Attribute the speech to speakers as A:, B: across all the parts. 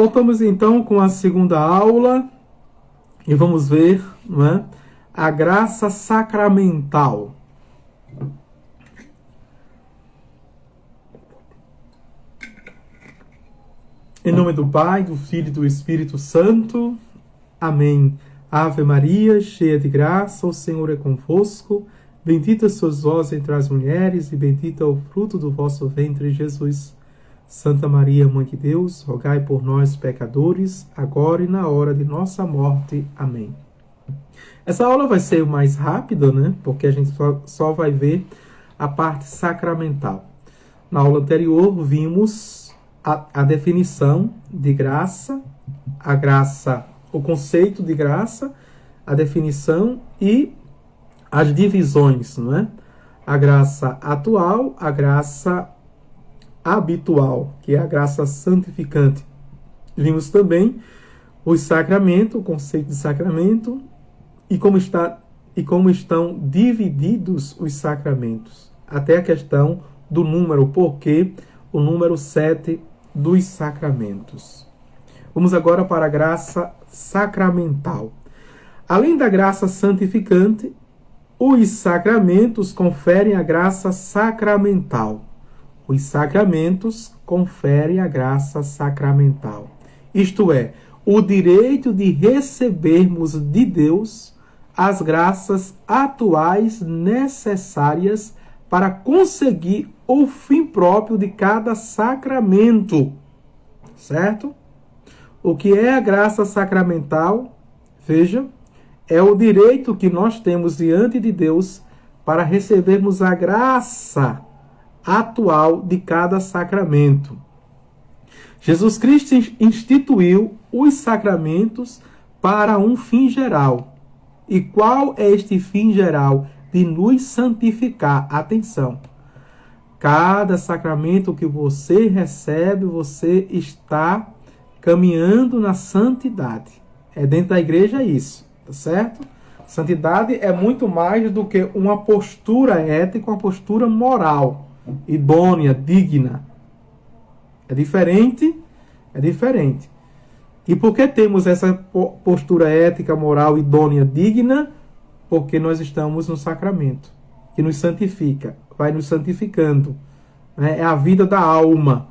A: Voltamos então com a segunda aula e vamos ver, não é, a graça sacramental. Em nome do Pai, do Filho e do Espírito Santo. Amém. Ave Maria, cheia de graça, o Senhor é convosco. Bendita sois vós entre as mulheres, e bendito é o fruto do vosso ventre, Jesus. Santa Maria, Mãe de Deus, rogai por nós, pecadores, agora e na hora de nossa morte. Amém. Essa aula vai ser mais rápida, né? Porque a gente só vai ver a parte sacramental. Na aula anterior, vimos a definição de graça, a graça, o conceito de graça, a definição e as divisões, não é? A graça atual, a graça habitual, que é a graça santificante. Vimos também os sacramentos, o conceito de sacramento e como estão divididos os sacramentos. Até a questão do número, porque o número 7 dos sacramentos. Vamos agora para a graça sacramental. Além da graça santificante, os sacramentos conferem a graça sacramental. Os sacramentos conferem a graça sacramental. Isto é, o direito de recebermos de Deus as graças atuais necessárias para conseguir o fim próprio de cada sacramento. Certo? O que é a graça sacramental? Veja, é o direito que nós temos diante de Deus para recebermos a graça atual de cada sacramento. Jesus Cristo instituiu os sacramentos para um fim geral. E qual é este fim geral? De nos santificar. Atenção! Cada sacramento que você recebe, você está caminhando na santidade. É dentro da igreja isso, tá certo? Santidade é muito mais do que uma postura ética, uma postura moral, idônea, digna. É diferente, é diferente. E por que temos essa postura ética, moral, idônea, digna? Porque nós estamos no sacramento, que nos santifica, vai nos santificando. É a vida da alma.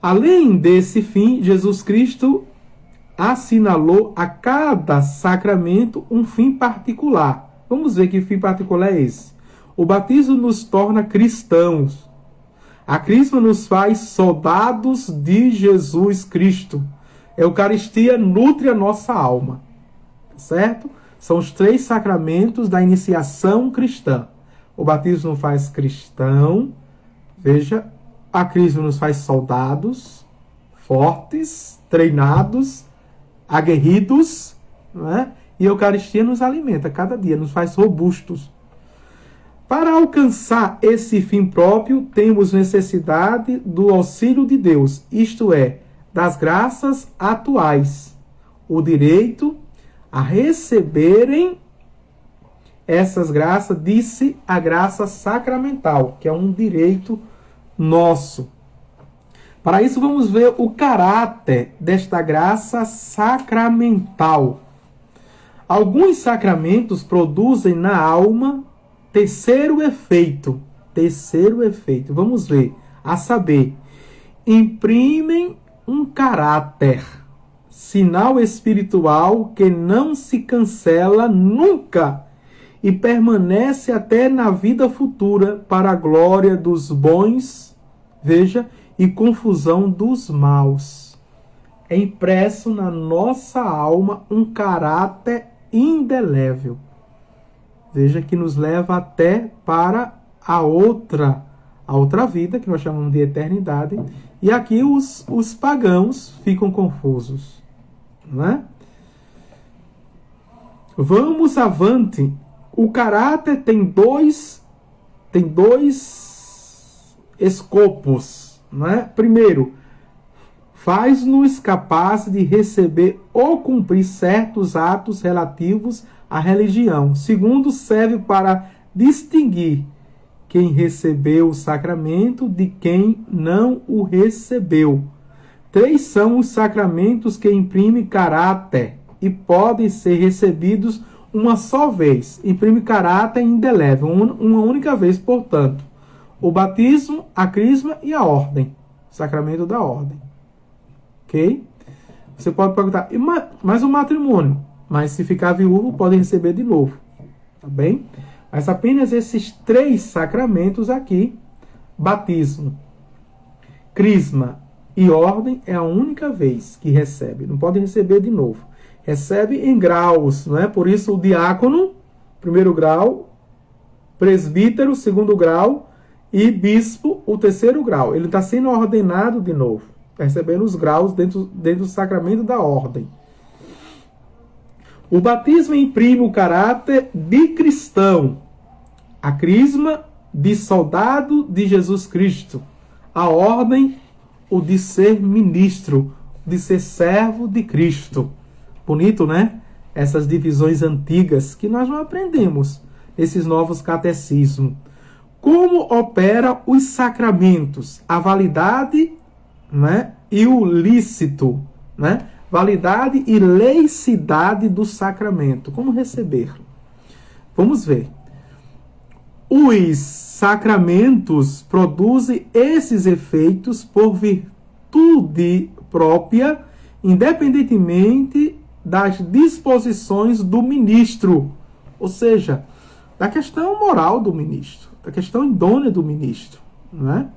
A: Além desse fim, Jesus Cristo assinalou a cada sacramento um fim particular. Vamos ver que fim particular é esse. O batismo nos torna cristãos. A crisma nos faz soldados de Jesus Cristo. A Eucaristia nutre a nossa alma. Certo? São os 3 sacramentos da iniciação cristã. O batismo nos faz cristão. Veja, a crisma nos faz soldados, fortes, treinados, aguerridos, não é? E a Eucaristia nos alimenta cada dia, nos faz robustos. Para alcançar esse fim próprio, temos necessidade do auxílio de Deus, isto é, das graças atuais, o direito a receberem essas graças, disse a graça sacramental, que é um direito nosso. Para isso, vamos ver o caráter desta graça sacramental. Alguns sacramentos produzem na alma terceiro efeito. Terceiro efeito. Vamos ver. A saber, imprimem um caráter, sinal espiritual que não se cancela nunca e permanece até na vida futura para a glória dos bons, veja, e confusão dos maus. É impresso na nossa alma um caráter indelével. Veja que nos leva até para a outra vida, que nós chamamos de eternidade. E aqui os pagãos ficam confusos. Não é? Vamos avante. O caráter tem dois escopos. Não é? Primeiro, faz-nos capazes de receber ou cumprir certos atos relativos à religião. Segundo, serve para distinguir quem recebeu o sacramento de quem não o recebeu. 3 são os sacramentos que imprimem caráter e podem ser recebidos uma só vez. Imprime caráter indelével, uma única vez, portanto. O batismo, a crisma e a ordem. Sacramento da ordem. Ok? Você pode perguntar, mas o matrimônio? Mas se ficar viúvo, pode receber de novo. Tá bem? Mas apenas esses 3 sacramentos aqui, batismo, crisma e ordem, é a única vez que recebe. Não pode receber de novo. Recebe em graus, não é? Por isso o diácono, 1º grau, presbítero, 2º grau, e bispo, o 3º grau. Ele está sendo ordenado de novo, recebendo os graus dentro do sacramento da ordem. O batismo imprime o caráter de cristão, a crisma de soldado de Jesus Cristo, a ordem, o de ser ministro, de ser servo de Cristo. Bonito, né? Essas divisões antigas que nós não aprendemos nesses novos catecismos. Como opera os sacramentos? A validade, né, e o lícito, né? Validade e laicidade do sacramento. Como receber? Vamos ver. Os sacramentos produzem esses efeitos por virtude própria, independentemente das disposições do ministro, ou seja, da questão moral do ministro, da questão idônea do ministro, não é?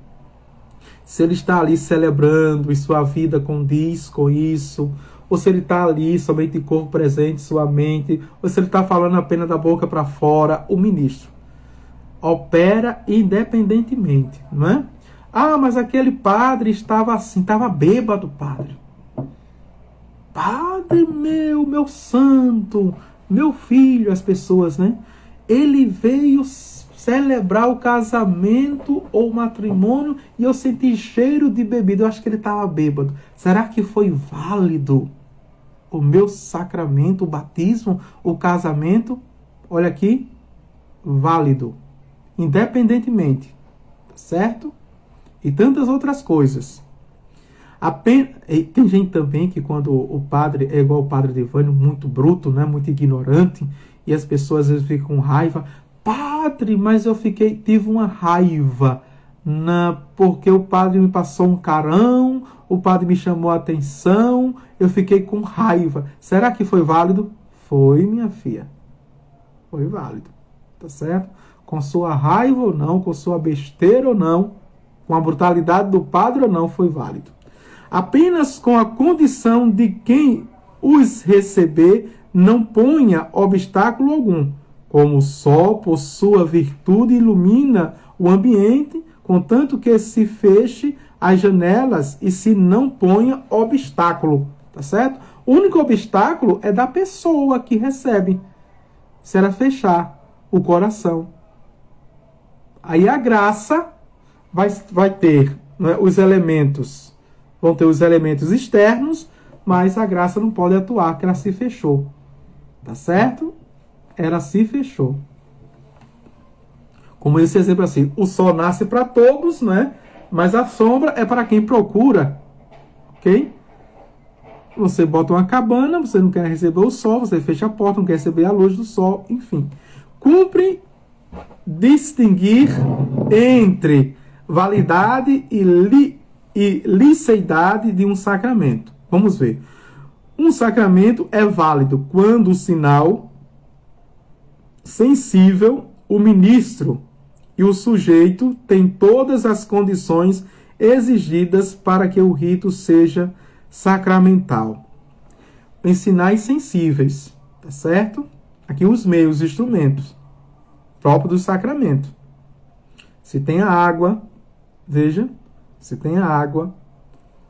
A: Se ele está ali celebrando e sua vida condiz com isso, ou se ele está ali somente de corpo presente, sua mente, ou se ele está falando apenas da boca para fora, o ministro opera independentemente, não é? Ah, mas aquele padre estava assim, estava bêbado, padre. Padre meu santo, meu filho, as pessoas, né? Ele veio celebrar o casamento ou o matrimônio e eu senti cheiro de bebida. Eu acho que ele estava bêbado. Será que foi válido o meu sacramento, o batismo, o casamento? Olha aqui, válido, independentemente, certo? E tantas outras coisas. Tem gente também que quando o padre é igual o padre Divânio, muito bruto, né? Muito ignorante, e as pessoas às vezes ficam com raiva. Padre, mas eu tive uma raiva porque o padre me passou um carão, o padre me chamou a atenção, eu fiquei com raiva. Será que foi válido? Foi, minha filha. Foi válido. Tá certo? Com sua raiva ou não, com sua besteira ou não, com a brutalidade do padre ou não, foi válido. Apenas com a condição de quem os receber não ponha obstáculo algum, como o sol, por sua virtude, ilumina o ambiente, contanto que se feche as janelas e se não ponha obstáculo, tá certo? O único obstáculo é da pessoa que recebe, se ela fechar o coração. Aí a graça vai ter, né, os elementos, vão ter os elementos externos, mas a graça não pode atuar, porque ela se fechou, tá certo? Ela se fechou. Como esse exemplo assim, o sol nasce para todos, né? Mas a sombra é para quem procura, ok? Você bota uma cabana, você não quer receber o sol, você fecha a porta, não quer receber a luz do sol, enfim. Cumpre distinguir entre validade e liceidade de um sacramento. Vamos ver. Um sacramento é válido quando o sinal sensível, o ministro e o sujeito têm todas as condições exigidas para que o rito seja sacramental. Em sinais sensíveis, tá certo? Aqui os meios, os instrumentos próprios do sacramento. Se tem a água, veja, se tem a água,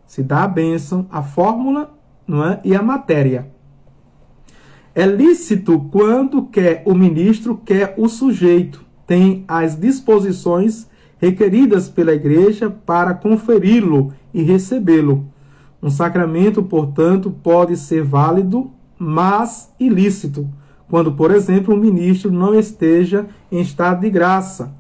A: se dá a bênção, a fórmula, não é? E a matéria. É lícito quando quer o ministro, quer o sujeito, tem as disposições requeridas pela igreja para conferi-lo e recebê-lo. Um sacramento, portanto, pode ser válido, mas ilícito, quando, por exemplo, o ministro não esteja em estado de graça,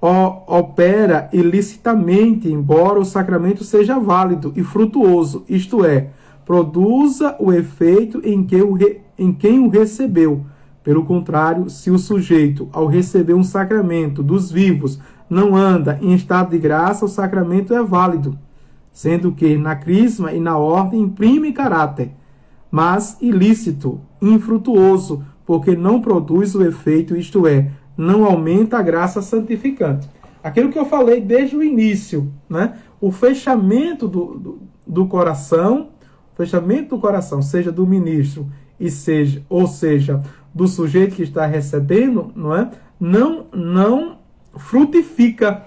A: opera ilicitamente, embora o sacramento seja válido e frutuoso, isto é, produza o efeito em quem o recebeu. Pelo contrário, se o sujeito, ao receber um sacramento dos vivos, não anda em estado de graça, o sacramento é válido, sendo que na crisma e na ordem imprime caráter, mas ilícito, infrutuoso, porque não produz o efeito, isto é, não aumenta a graça santificante. Aquilo que eu falei desde o início, né? O fechamento do coração, seja do ministro ou seja do sujeito que está recebendo, não frutifica.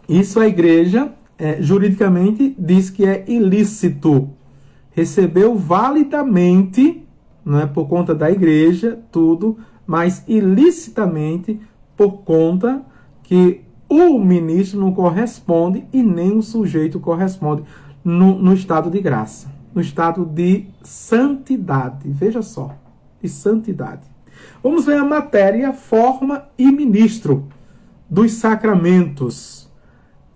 A: Isso a igreja juridicamente diz que é ilícito. Recebeu validamente, por conta da igreja, tudo, mas ilicitamente por conta que o ministro não corresponde e nem o sujeito corresponde no estado de graça, no estado de santidade. Veja só, de santidade. Vamos ver a matéria, forma e ministro dos sacramentos.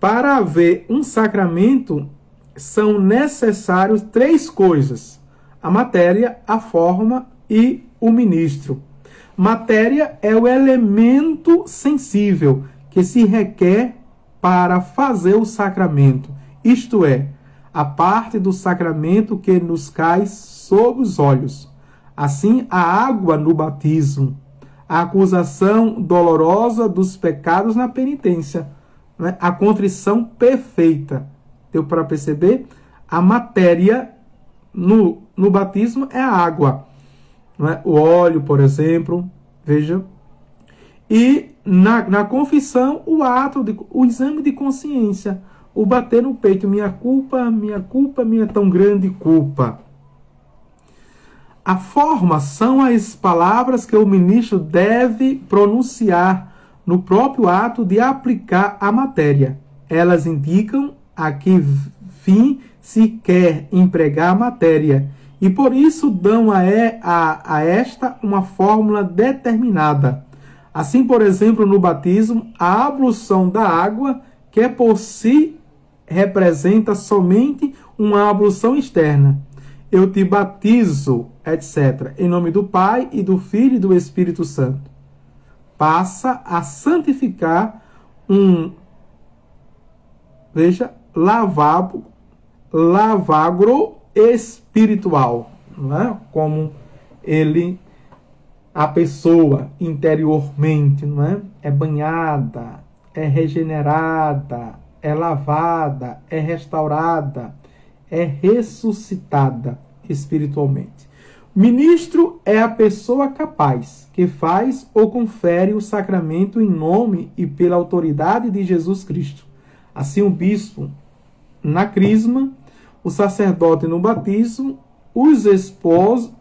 A: Para haver um sacramento, são necessários 3 coisas: a matéria, a forma e o ministro. Matéria é o elemento sensível que se requer para fazer o sacramento, isto é, a parte do sacramento que nos cai sob os olhos. Assim, a água no batismo, a acusação dolorosa dos pecados na penitência, a contrição perfeita. Deu para perceber? A matéria no batismo é a água. O óleo, por exemplo, veja. E na confissão, o exame de consciência, o bater no peito, minha culpa, minha tão grande culpa. A forma são as palavras que o ministro deve pronunciar no próprio ato de aplicar a matéria. Elas indicam a que fim se quer empregar a matéria e por isso dão a esta uma fórmula determinada. Assim, por exemplo, no batismo, a ablução da água, que por si representa somente uma ablução externa. Eu te batizo, etc., em nome do Pai e do Filho e do Espírito Santo. Passa a santificar lavagro espiritual, como a pessoa interiormente, é banhada, é regenerada, é lavada, é restaurada, é ressuscitada espiritualmente. Ministro é a pessoa capaz que faz ou confere o sacramento em nome e pela autoridade de Jesus Cristo. Assim, o bispo na crisma, o sacerdote no batismo, os esposos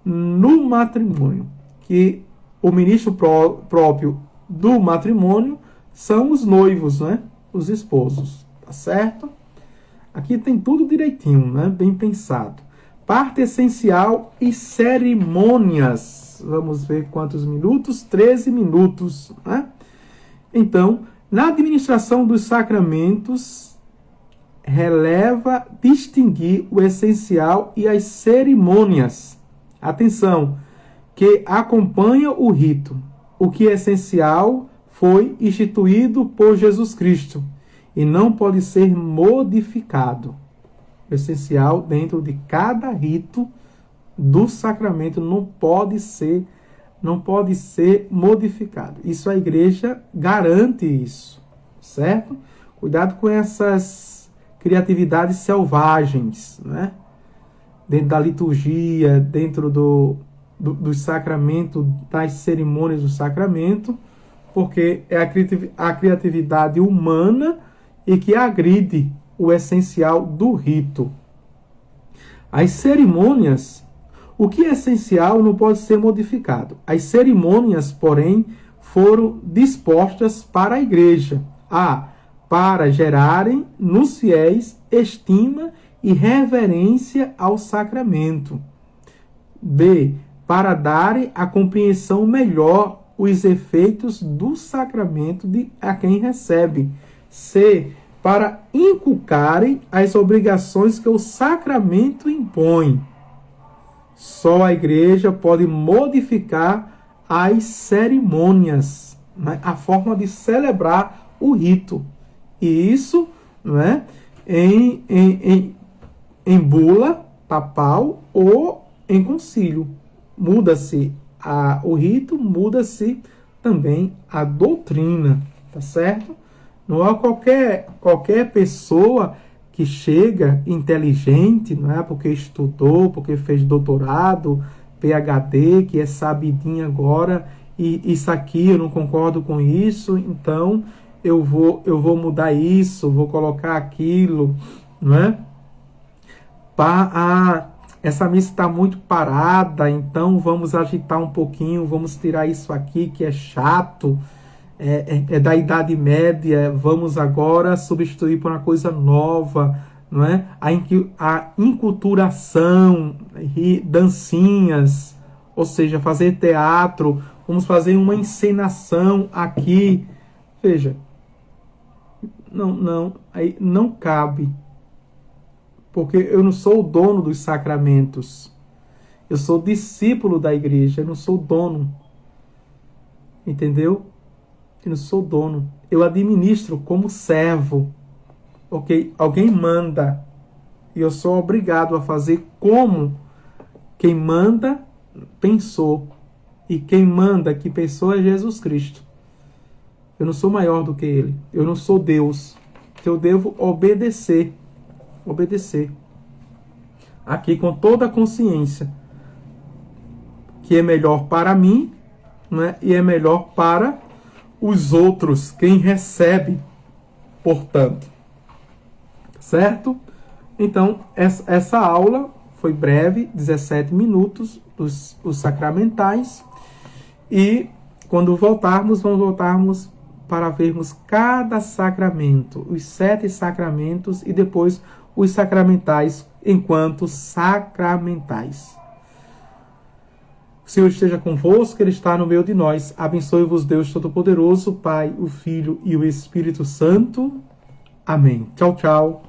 A: no matrimônio. Que o ministro próprio do matrimônio são os noivos, os esposos. Tá certo? Aqui tem tudo direitinho, bem pensado. Parte essencial e cerimônias. Vamos ver quantos minutos? 13 minutos. Então, na administração dos sacramentos, releva distinguir o essencial e as cerimônias. Atenção, que acompanha o rito. O que é essencial foi instituído por Jesus Cristo e não pode ser modificado. O essencial dentro de cada rito do sacramento não pode ser modificado. Isso a igreja garante isso, certo? Cuidado com essas criatividades selvagens, dentro da liturgia, dentro do sacramento, das cerimônias do sacramento, porque é a criatividade humana e que agride o essencial do rito. As cerimônias, o que é essencial não pode ser modificado. As cerimônias, porém, foram dispostas para a igreja. Para gerarem nos fiéis estima e reverência ao sacramento. B. Para darem a compreensão melhor os efeitos do sacramento a quem recebe. C, para inculcarem as obrigações que o sacramento impõe. Só a igreja pode modificar as cerimônias, né? A forma de celebrar o rito. E isso, né, em bula papal ou em concílio. Muda-se o rito, muda-se também a doutrina, tá certo? Não é qualquer pessoa que chega inteligente, não é? Porque estudou, porque fez doutorado, PhD, que é sabidinho agora, e isso aqui eu não concordo com isso, então eu vou mudar isso, vou colocar aquilo, não é? Essa missa está muito parada, então vamos agitar um pouquinho, vamos tirar isso aqui que é chato, é da Idade Média, vamos agora substituir por uma coisa nova, não é? A inculturação, dancinhas, ou seja, fazer teatro, vamos fazer uma encenação aqui. Veja, aí não cabe. Porque eu não sou o dono dos sacramentos. Eu sou discípulo da igreja, eu não sou dono. Entendeu? Eu não sou dono. Eu administro como servo. Ok? Alguém manda. E eu sou obrigado a fazer como quem manda pensou. E quem manda que pensou é Jesus Cristo. Eu não sou maior do que ele. Eu não sou Deus. Eu devo obedecer. Aqui com toda a consciência que é melhor para mim, né, e é melhor para os outros, quem recebe, portanto. Certo? Então, essa aula foi breve, 17 minutos, os sacramentais, e quando voltarmos, vamos voltarmos para vermos cada sacramento, os 7 sacramentos e depois os sacramentais enquanto sacramentais. O Senhor esteja convosco, Ele está no meio de nós. Abençoe-vos Deus Todo-Poderoso, Pai, o Filho e o Espírito Santo. Amém. Tchau, tchau.